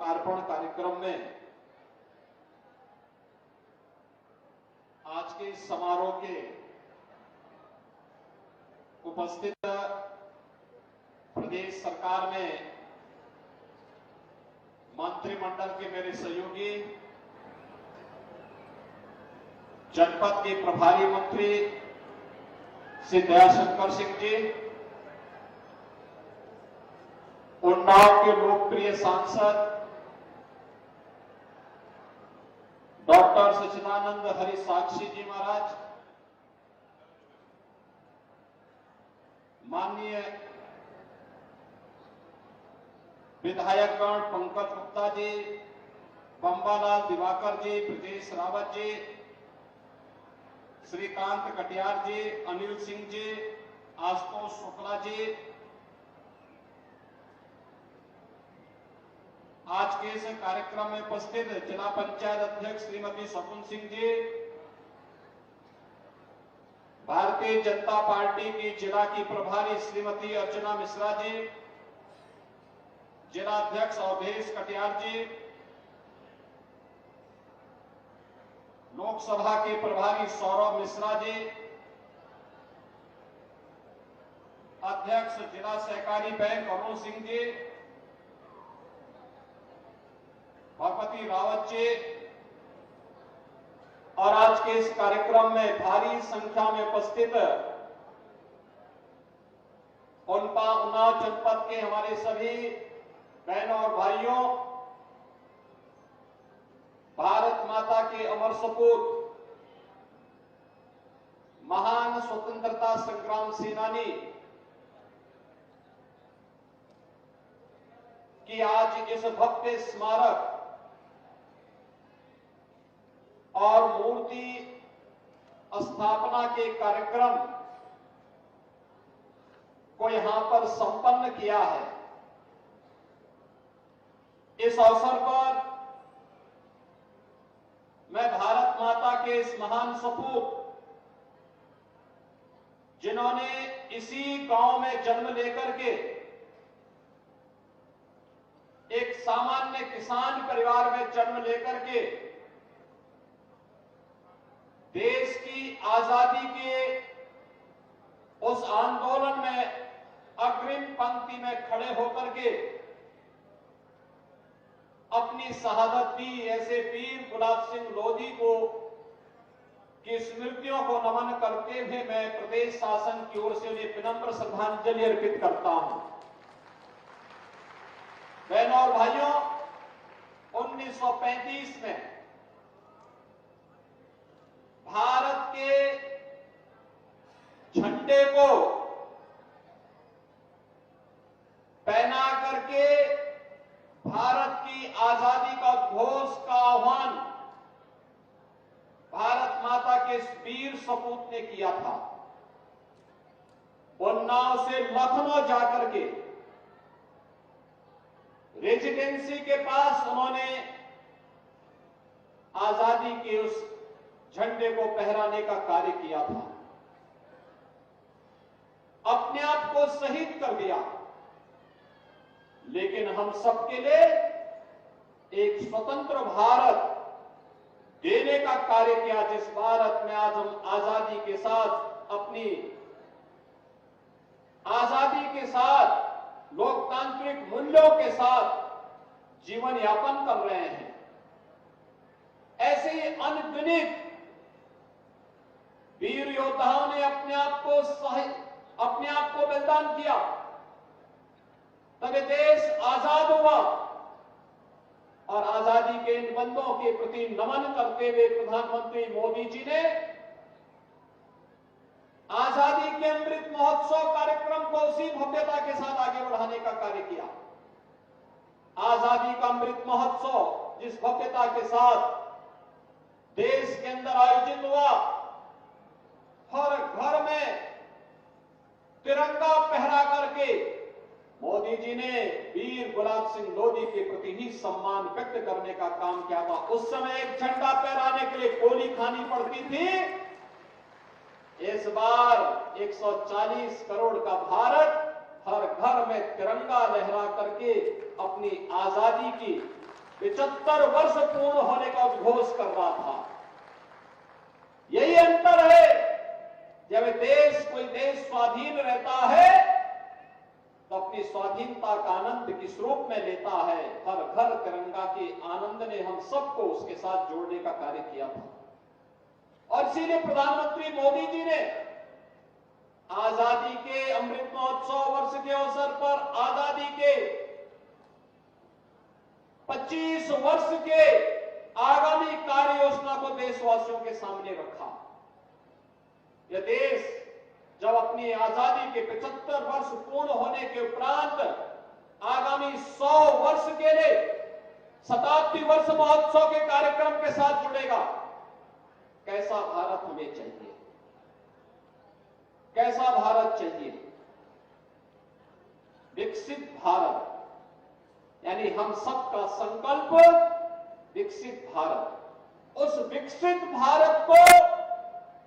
लोकार्पण कार्यक्रम में आज के इस समारोह के उपस्थित प्रदेश सरकार में मंत्रिमंडल के मेरे सहयोगी, जनपद के प्रभारी मंत्री श्री दयाशंकर सिंह जी, उन्नाव के लोकप्रिय सांसद डॉक्टर सच्चिदानंद हरि साक्षी जी महाराज, माननीय विधायकगण पंकज गुप्ता जी, बंबालाल दिवाकर जी, ब्रजेश रावत जी, श्रीकांत कटियार जी, अनिल सिंह जी, आशुतोष शुक्ला जी, आज के इस कार्यक्रम में उपस्थित जिला पंचायत अध्यक्ष श्रीमती शकुन सिंह जी, भारतीय जनता पार्टी की जिला की प्रभारी श्रीमती अर्चना मिश्रा जी, जिला अध्यक्ष अवधेश कटियार जी, लोकसभा के प्रभारी सौरभ मिश्रा जी, अध्यक्ष जिला सहकारी बैंक अरुण सिंह जी, भगवती रावत जी, और आज के इस कार्यक्रम में भारी संख्या में उपस्थित उन्नाव जनपद के हमारे सभी बहनों और भाइयों, भारत माता के अमर सपूत, महान स्वतंत्रता संग्राम सेनानी की आज इस भव्य स्मारक और मूर्ति स्थापना के कार्यक्रम को यहां पर संपन्न किया है। इस अवसर पर मैं भारत माता के इस महान सपूत, जिन्होंने इसी गांव में जन्म लेकर के एक सामान्य किसान परिवार में जन्म लेकर के देश की आजादी के उस आंदोलन में अग्रिम पंक्ति में खड़े होकर के अपनी शहादत दी, ऐसे वीर गुलाब सिंह लोधी को की स्मृतियों को नमन करते हुए मैं प्रदेश शासन की ओर से उन्हें विनम्र श्रद्धांजलि अर्पित करता हूं। बहनों और भाइयों, 1935 में भारत के झंडे को पहना करके भारत की आजादी का घोष का आह्वान भारत माता के इस वीर सपूत ने किया था। उन्नाव से लखनऊ जाकर के रेजिडेंसी के पास उन्होंने आजादी के उस झंडे को फहराने का कार्य किया था, अपने आप को शहीद कर दिया, लेकिन हम सबके लिए एक स्वतंत्र भारत देने का कार्य किया, जिस भारत में आज हम आजादी के साथ अपनी आजादी के साथ लोकतांत्रिक मूल्यों के साथ जीवन यापन कर रहे हैं। ऐसे ही अनगिनत वीर योद्धाओं ने अपने आप को बलिदान किया, तभी देश आजाद हुआ। और आजादी के इन बंदों के प्रति नमन करते हुए प्रधानमंत्री मोदी जी ने आजादी के अमृत महोत्सव कार्यक्रम को उसी भव्यता के साथ आगे बढ़ाने का कार्य किया। आजादी का अमृत महोत्सव जिस भव्यता के साथ देश के अंदर आयोजित हुआ, हर घर में तिरंगा फहरा करके मोदी जी ने वीर गुलाब सिंह लोधी के प्रति ही सम्मान व्यक्त करने का काम किया था। उस समय एक झंडा फहराने के लिए गोली खानी पड़ती थी। इस बार 140 करोड़ का भारत हर घर में तिरंगा लहरा करके अपनी आजादी की 75 वर्ष पूर्ण होने का उद्घोष कर रहा था। यही अंतर है, जब कोई देश स्वाधीन रहता है तो अपनी स्वाधीनता का आनंद किस रूप में लेता है। हर घर तिरंगा के आनंद ने हम सबको उसके साथ जोड़ने का कार्य किया था। और इसीलिए प्रधानमंत्री मोदी जी ने आजादी के अमृत महोत्सव वर्ष के अवसर पर आजादी के 25 वर्ष के आगामी कार्य योजना को देशवासियों के सामने रखा। यह देश जब अपनी आजादी के 75 वर्ष पूर्ण होने के उपरांत आगामी 100 वर्ष के लिए शताब्दी वर्ष महोत्सव के कार्यक्रम के साथ जुड़ेगा, कैसा भारत हमें चाहिए, कैसा भारत चाहिए? विकसित भारत, यानी हम सबका संकल्प विकसित भारत। उस विकसित भारत को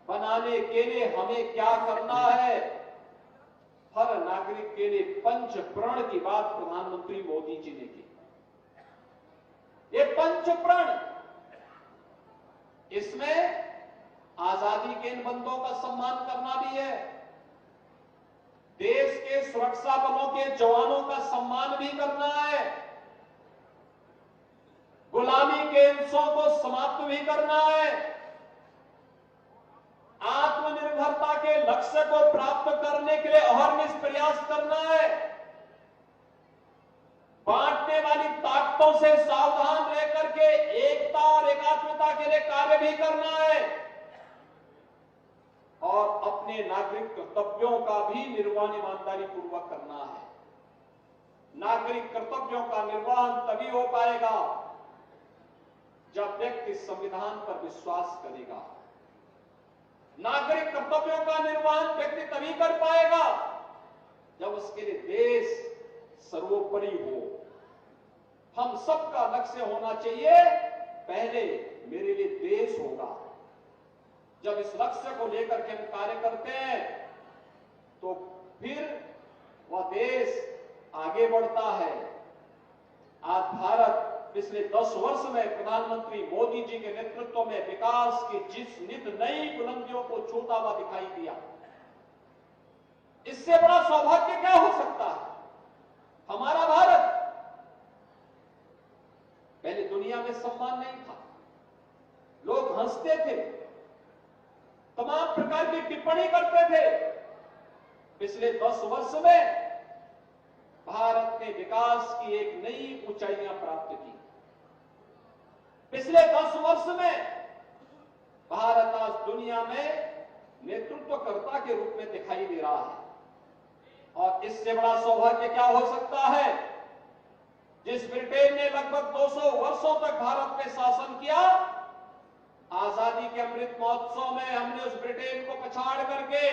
बनाने के लिए हमें क्या करना है? हर नागरिक के लिए पंच प्रण की बात प्रधानमंत्री मोदी जी ने की। ये पंच प्रण, इसमें आजादी के इन बंदों का सम्मान करना भी है, देश के सुरक्षा बलों के जवानों का सम्मान भी करना है, गुलामी के हिंसों को समाप्त भी करना है, आत्मनिर्भरता के लक्ष्य को प्राप्त करने के लिए अहर्निश प्रयास करना है, बांटने वाली ताकतों से सावधान रह करके एकता और एकात्मता के लिए कार्य भी करना है, और अपने नागरिक कर्तव्यों का भी निर्वहन ईमानदारी पूर्वक करना है। नागरिक कर्तव्यों का निर्वहन तभी हो पाएगा जब व्यक्ति संविधान पर विश्वास करेगा। नागरिक कर्तव्यों का निर्वहन व्यक्ति तभी कर पाएगा जब उसके लिए देश सर्वोपरि हो। हम सबका लक्ष्य होना चाहिए, पहले मेरे लिए देश होगा। जब इस लक्ष्य को लेकर के हम कार्य करते हैं तो फिर वह देश आगे बढ़ता है। आज भारत पिछले 10 वर्ष में प्रधानमंत्री मोदी जी के नेतृत्व में विकास की जिस नित नई बुलंदियों को छूता हुआ दिखाई दिया, इससे बड़ा सौभाग्य क्या हो सकता है? हमारा भारत पहले दुनिया में सम्मान नहीं था, लोग हंसते थे, तमाम प्रकार की टिप्पणी करते थे। पिछले 10 वर्ष में भारत ने विकास की एक नई ऊंचाइयां प्राप्त की। पिछले 10 वर्ष में भारत आज दुनिया में नेतृत्वकर्ता के रूप में दिखाई दे रहा है। और इससे बड़ा सौभाग्य क्या हो सकता है? जिस ब्रिटेन ने लगभग 200 वर्षों तक भारत में शासन किया, आजादी के अमृत महोत्सव में हमने उस ब्रिटेन को पछाड़ करके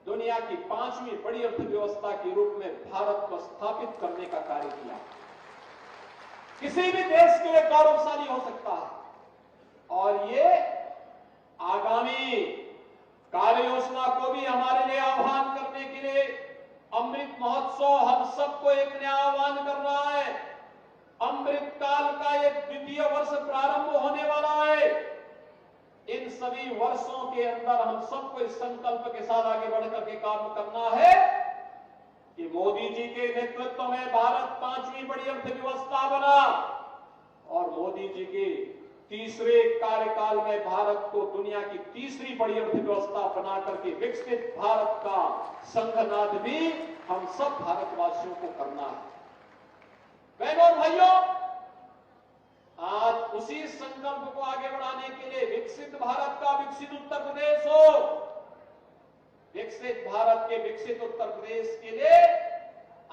दुनिया की 5वीं बड़ी अर्थव्यवस्था के रूप में भारत को स्थापित करने का कार्य किया। किसी भी देश के लिए गौरवशाली हो सकता है। और ये आगामी कार्य योजना को भी हमारे लिए आह्वान करने के लिए अमृत महोत्सव हम सबको एक नया आह्वान कर रहा है। अमृत काल का ये द्वितीय वर्ष प्रारंभ होने वाला है। इन सभी वर्षों के अंदर हम सबको इस संकल्प के साथ आगे बढ़कर के काम करना है कि मोदी जी के नेतृत्व में भारत 5वीं बड़ी अर्थव्यवस्था बना, और मोदी जी के तीसरे कार्यकाल में भारत को दुनिया की तीसरी बड़ी अर्थव्यवस्था बना करके विकसित भारत का संघनाद भी हम सब भारतवासियों को करना है। बहनों और भाइयों, आज उसी संकल्प को आगे बढ़ाने के लिए विकसित भारत का विकसित उत्तर प्रदेश हो, विकसित भारत के विकसित उत्तर प्रदेश के लिए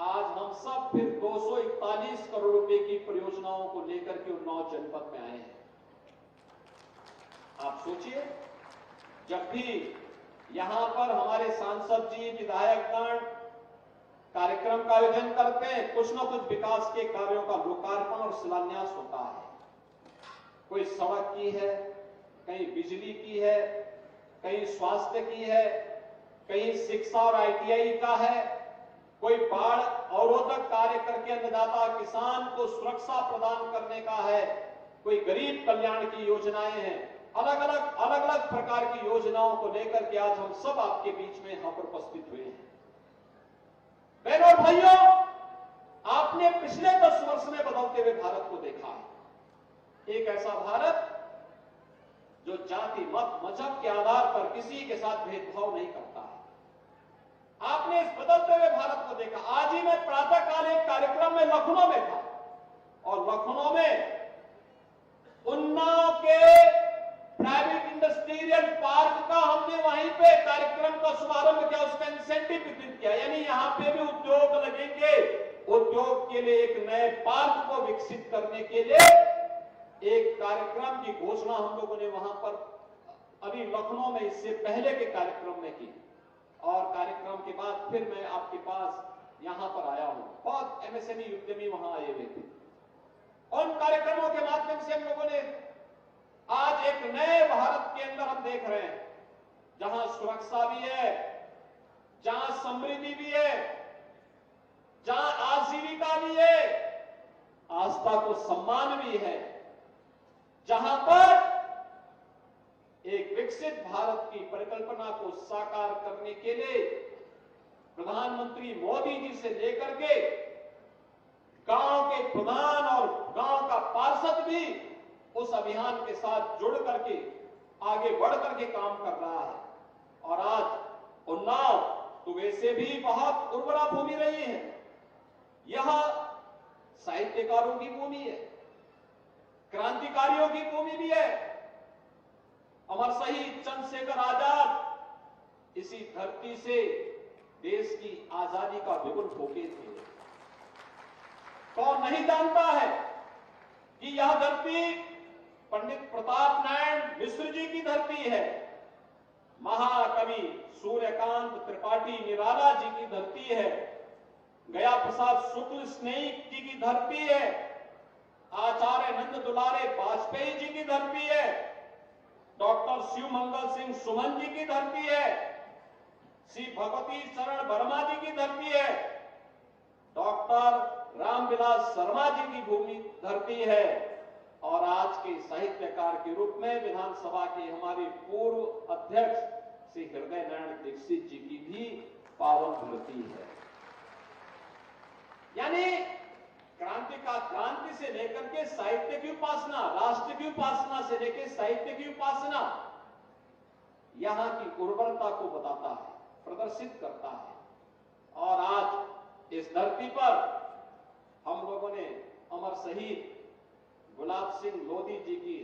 आज हम सब फिर 241 करोड़ रुपए की परियोजनाओं को लेकर के उन्नाव जनपद में आए हैं। आप सोचिए, जब भी यहां पर हमारे सांसद जी, विधायकगण कार्यक्रम का आयोजन करते हैं, कुछ न कुछ विकास के कार्यों का लोकार्पण और शिलान्यास होता है। कोई सड़क की है, कहीं बिजली की है, कहीं स्वास्थ्य की है, कहीं शिक्षा और ITI का है, कोई बाढ़ अवरोधक कार्य करके अन्नदाता किसान को सुरक्षा प्रदान करने का है, कोई गरीब कल्याण की योजनाएं हैं, अलग अलग प्रकार की योजनाओं को लेकर के आज हम सब आपके बीच में यहां पर उपस्थित हुए हैं। बहनों और भाइयों, आपने पिछले 10 वर्ष में बदलते हुए भारत को देखा है। एक ऐसा भारत जो जाति, मत, मजहब के आधार पर किसी के साथ भेदभाव नहीं करता है। आपने इस बदलते हुए भारत को देखा। आज ही मैं प्रातःकाल एक कार्यक्रम में लखनऊ में था और लखनऊ में उन्नाव के प्राइवेट इंडस्ट्रियल पार्क का हमने वहीं पे कार्यक्रम का शुभारंभ किया, उसका इंसेंटिव वितरित किया। यानी यहां पे भी उद्योग लगेंगे, उद्योग के लिए एक नए पार्क को विकसित करने के लिए एक कार्यक्रम की घोषणा हम लोगों ने वहां पर अभी लखनऊ में इससे पहले के कार्यक्रम में की और कार्यक्रम के बाद फिर मैं आपके पास यहां पर आया हूं। बहुत एमएसएमई उद्यमी वहां आए हुए थे। उन कार्यक्रमों के माध्यम से हम लोगों ने आज एक नए भारत के अंदर हम देख रहे हैं, जहां सुरक्षा भी है, जहां समृद्धि भी है, जहां आजीविका भी है, आस्था को सम्मान भी है, जहां पर एक विकसित भारत की परिकल्पना को साकार करने के लिए प्रधानमंत्री मोदी जी से लेकर के गांव के प्रधान और गांव का पार्षद भी उस अभियान के साथ जुड़ करके आगे बढ़ करके काम कर रहा है। और आज उन्नाव तो वैसे भी बहुत उर्वरा भूमि रही है, यह साहित्यकारों की भूमि है, क्रांतिकारियों की भूमि भी है। अमर शहीद चंद्रशेखर आजाद इसी धरती से देश की आजादी का बिगुल फूके थे। कौन नहीं जानता है कि यह धरती पंडित प्रताप नारायण मिश्र जी की धरती है, महाकवि सूर्यकांत त्रिपाठी निराला जी की धरती है, गया प्रसाद शुक्ल स्नेहिक जी की धरती है, आचार्य नंद दुलारे वाजपेयी जी की धरती है, डॉक्टर शिव मंगल सिंह सुमन जी की धरती है, श्री भगवती शरण वर्मा जी की धरती है, डॉक्टर रामविलास शर्मा जी की भूमि धरती है और आज के साहित्यकार के रूप में विधानसभा के हमारे पूर्व अध्यक्ष श्री हृदय नारायण दीक्षित जी की भी पावन धरती है। यानी क्रांति से लेकर के साहित्य की उपासना, राष्ट्र की उपासना से लेकर साहित्य की उपासना यहां की उर्वरता को बताता है, प्रदर्शित करता है। और आज इस धरती पर हम लोगों ने अमर शहीद गुलाब सिंह लोधी जी की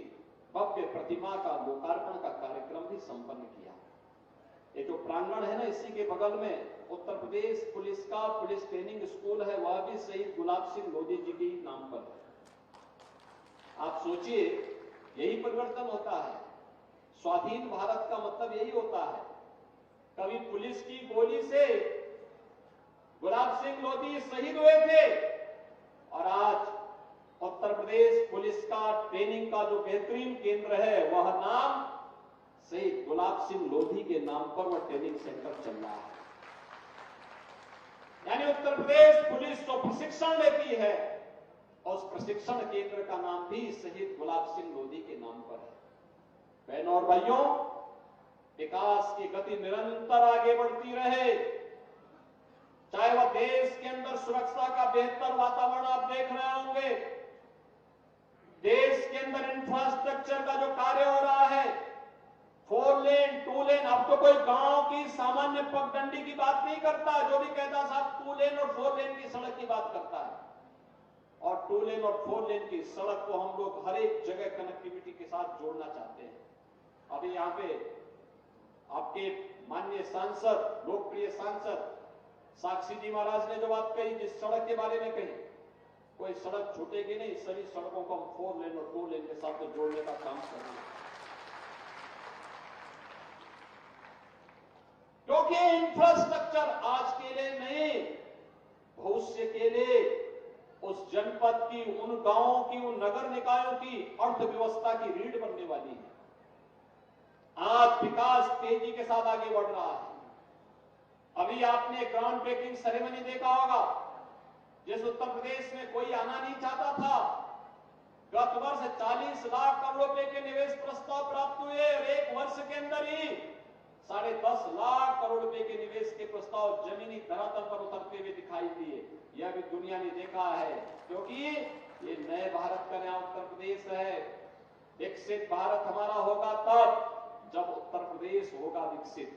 भव्य प्रतिमा का लोकार्पण का कार्यक्रम भी संपन्न किया। ये जो प्रांगण है ना, इसी के बगल में उत्तर प्रदेश पुलिस का पुलिस ट्रेनिंग स्कूल है, वह भी शहीद गुलाब सिंह लोधी जी के नाम पर है। आप सोचिए, यही परिवर्तन होता है। स्वाधीन भारत का मतलब यही होता है। कभी पुलिस की गोली से गुलाब सिंह लोधी शहीद हुए थे और आज उत्तर प्रदेश पुलिस का ट्रेनिंग का जो बेहतरीन केंद्र है, वह नाम शहीद गुलाब सिंह लोधी के नाम पर वह ट्रेनिंग सेंटर चल रहा है। यानी उत्तर प्रदेश पुलिस जो प्रशिक्षण लेती है, उस प्रशिक्षण केंद्र का नाम भी शहीद गुलाब सिंह लोधी के नाम पर है। बहनों और भाइयों, विकास की गति निरंतर आगे बढ़ती रहे, चाहे वह देश के अंदर सुरक्षा का बेहतर वातावरण आप देख रहे होंगे, देश के अंदर इंफ्रास्ट्रक्चर का जो कार्य हो रहा है, 4 लेन 2 लेन, अब तो कोई गांव की सामान्य पगडंडी की बात नहीं करता, जो भी कहता साहब 2 लेन और 4 लेन की सड़क की बात करता है। और 2 लेन और 4 लेन की सड़क को हम लोग हर एक जगह कनेक्टिविटी के साथ जोड़ना चाहते हैं। अभी यहाँ पे आपके माननीय सांसद, लोकप्रिय सांसद साक्षी जी महाराज ने जो बात कही, जिस सड़क के बारे में कही, कोई सड़क छूटेगी नहीं, सभी सड़कों को हम 4 लेन और 2 लेन के साथ जोड़ने का काम करेंगे। क्योंकि इंफ्रास्ट्रक्चर आज के लिए नहीं, भविष्य के लिए उस जनपद की, उन गांवों की, उन नगर निकायों की अर्थव्यवस्था की रीढ़ बनने वाली है। आज विकास तेजी के साथ आगे बढ़ रहा है। अभी आपने ग्राउंड ब्रेकिंग सेरेमनी देखा होगा, जिस उत्तर प्रदेश में कोई आना नहीं चाहता था। गत वर्ष 40 लाख करोड़ रुपए के निवेश प्रस्ताव प्राप्त हुए और एक वर्ष के अंदर ही 10.5 लाख करोड़ रुपए के निवेश के प्रस्ताव जमीनी धरातल पर उतरते हुए दिखाई दिए। यह भी दुनिया ने देखा है, क्योंकि ये नए भारत का नया उत्तर प्रदेश है। विकसित भारत हमारा होगा तब जब उत्तर प्रदेश होगा विकसित।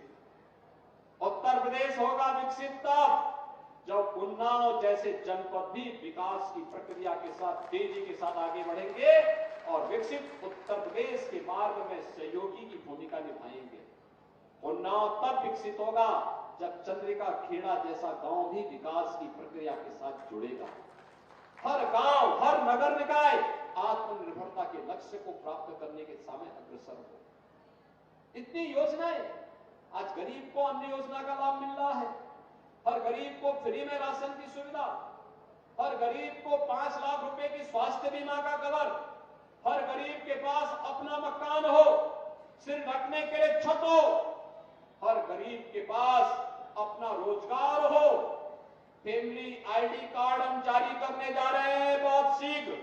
उत्तर प्रदेश होगा विकसित तब जब उन्नाव जैसे जनपद भी विकास की प्रक्रिया के साथ तेजी के साथ आगे बढ़ेंगे और विकसित उत्तर प्रदेश के मार्ग में सहयोगी की भूमिका निभाएंगे। उन्नाव तब विकसित होगा जब चंद्रिका खेड़ा जैसा गांव भी विकास की प्रक्रिया के साथ जुड़ेगा। हर गांव, हर नगर निकाय आत्मनिर्भरता के लक्ष्य को प्राप्त करने के समय अग्रसर हो। इतनी योजनाएं, आज गरीब को अन्न योजना का लाभ मिल रहा है, हर गरीब को फ्री में राशन की सुविधा, हर गरीब को 5 लाख रुपए की स्वास्थ्य बीमा का कवर, हर गरीब के पास अपना मकान हो, सिर ढकने के लिए छत हो, हर गरीब के पास अपना रोजगार हो। फैमिली आईडी कार्ड हम जारी करने जा रहे हैं बहुत शीघ्र।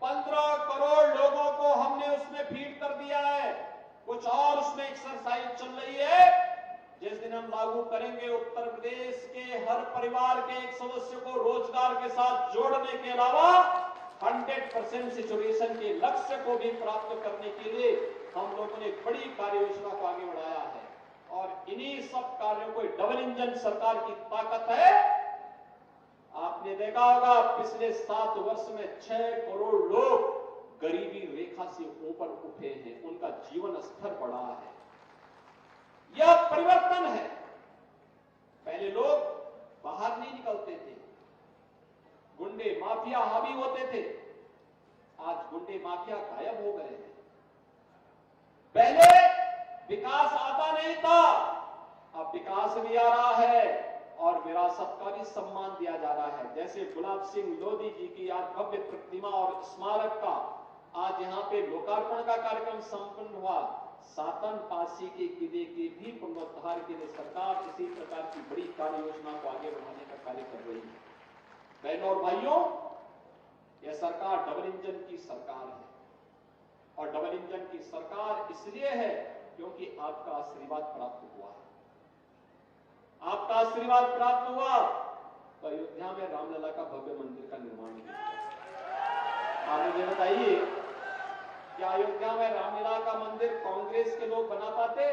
15 करोड़ लोगों को हमने उसमें फीड कर दिया है। कुछ और उसमें एक्सरसाइज चल रही है। जिस दिन हम लागू करेंगे, उत्तर प्रदेश के हर परिवार के एक सदस्य को रोजगार के साथ जोड़ने के अलावा 100% सिचुएशन के लक्ष्य को भी प्राप्त करने के लिए हम लोगों ने बड़ी कार्य योजना को आगे बढ़ाया है। और इन्हीं सब कार्यों को डबल इंजन सरकार की ताकत है। आपने देखा होगा पिछले 7 वर्ष में 6 करोड़ लोग गरीबी रेखा से ऊपर उठे हैं, उनका जीवन स्तर बढ़ा है। यह परिवर्तन है। पहले लोग बाहर नहीं निकलते थे, गुंडे माफिया हावी होते थे। आज गुंडे माफिया गायब हो गए हैं। पहले विकास आता नहीं था, अब विकास भी आ रहा है और विरासत का भी सम्मान दिया जा रहा है। जैसे गुलाब सिंह लोधी जी की आज भव्य प्रतिमा और स्मारक का आज यहाँ पे लोकार्पण का कार्यक्रम संपन्न हुआ। सातन पासी के किले के भी पुनरुद्धार के लिए सरकार इसी प्रकार की बड़ी कार्य योजना को आगे बढ़ाने का कार्य कर रही है। बहनों और भाइयों, यह सरकार डबल इंजन की सरकार है और डबल इंजन की सरकार इसलिए है क्योंकि आपका आशीर्वाद प्राप्त हुआ है। आपका आशीर्वाद प्राप्त हुआ तो अयोध्या में रामलला का भव्य मंदिर का निर्माण किया। आप मुझे बताइए, क्या अयोध्या में रामलला का मंदिर कांग्रेस के लोग बना पाते?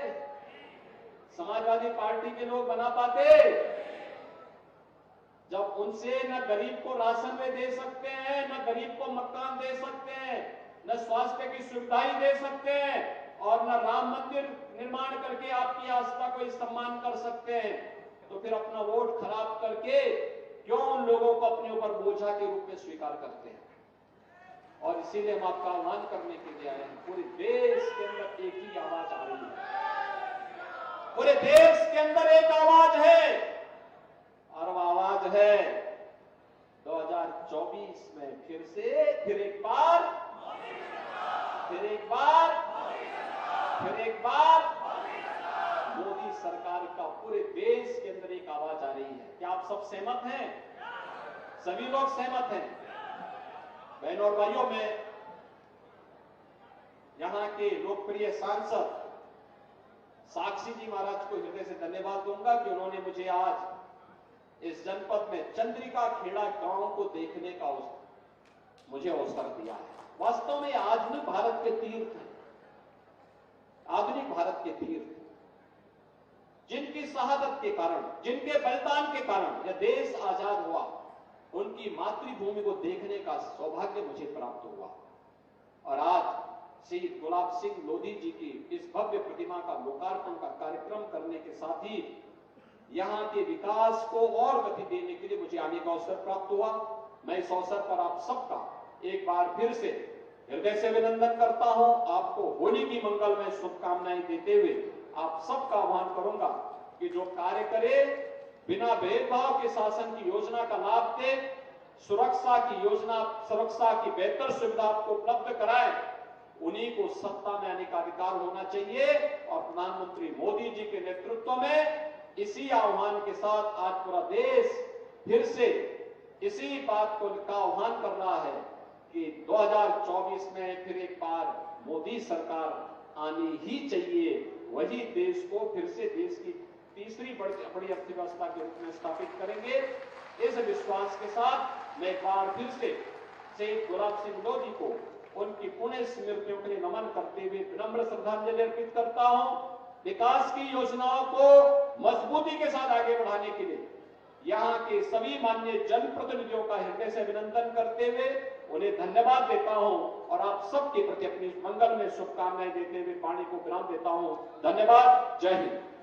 समाजवादी पार्टी के लोग बना पाते? जब उनसे न गरीब को राशन में दे सकते हैं, न गरीब को मकान दे सकते हैं, न स्वास्थ्य की सुविधाएं दे सकते हैं और न राम मंदिर निर्माण करके आपकी आस्था को सम्मान कर सकते हैं, तो फिर अपना वोट खराब करके क्यों उन लोगों को अपने ऊपर बोझा के रूप में स्वीकार करते हैं? और इसीलिए हम आपका आह्वान करने के लिए आए हैं। पूरे देश के अंदर एक ही आवाज आ रही है, पूरे देश के अंदर एक आवाज है और वह आवाज है 2024 में फिर एक बार मोदी सरकार का पूरे देश के अंदर एक आवाज आ रही है। क्या आप सब सहमत हैं? सभी लोग सहमत हैं? बहनों और भाइयों, मैं यहां के लोकप्रिय सांसद साक्षी जी महाराज को हृदय से धन्यवाद दूंगा कि उन्होंने मुझे आज इस जनपद में चंद्रिका खेड़ा गांव को देखने का मुझे अवसर दिया है। वास्तव में आधुनिक भारत के तीर्थ हैं, आधुनिक भारत के तीर्थ, जिनकी शहादत के कारण, जिनके बलिदान के कारण यह देश आजाद हुआ, उनकी मातृभूमि को देखने का सौभाग्य मुझे प्राप्त हुआ। और आज श्री गुलाब सिंह लोधी जी की इस भव्य प्रतिमा का लोकार्पण का कार्यक्रम करने के साथ ही यहां के विकास को और गति देने के लिए मुझे आने का अवसर प्राप्त हुआ। मैं इस अवसर पर आप सबका एक बार फिर से हृदय से अभिनंदन करता हूं। आपको होली की मंगलमय शुभकामनाएं देते हुए आप सबका आह्वान करूंगा कि जो कार्य करे, बिना भेदभाव के शासन की योजना का लाभ दे, सुरक्षा की योजना, सुरक्षा की बेहतर सुविधा आपको उपलब्ध कराए, उन्हीं को सत्ता में आने का अधिकार होना चाहिए। और प्रधानमंत्री मोदी जी के नेतृत्व में इसी आह्वान के साथ आज पूरा देश फिर से इसी बात को का आह्वान कर रहा है कि 2024 में फिर एक बार मोदी सरकार आनी ही चाहिए। वही देश को फिर से देश की तीसरी बड़ी अर्थव्यवस्था के रूप में स्थापित करेंगे। इस विश्वास के साथ मैं एक बार फिर से शहीद गुलाब सिंह लोधी को उनकी पुण्य स्मृतियों के लिए नमन करते हुए विनम्र श्रद्धांजलि अर्पित करता हूं। विकास की योजनाओं को मजबूती के साथ आगे बढ़ाने के लिए यहाँ के सभी माननीय जनप्रतिनिधियों का हृदय से अभिनंदन करते हुए उन्हें धन्यवाद देता हूं और आप सबके प्रति अपनी मंगल में शुभकामनाएं देते हुए वाणी को विराम देता हूं। धन्यवाद। जय हिंद।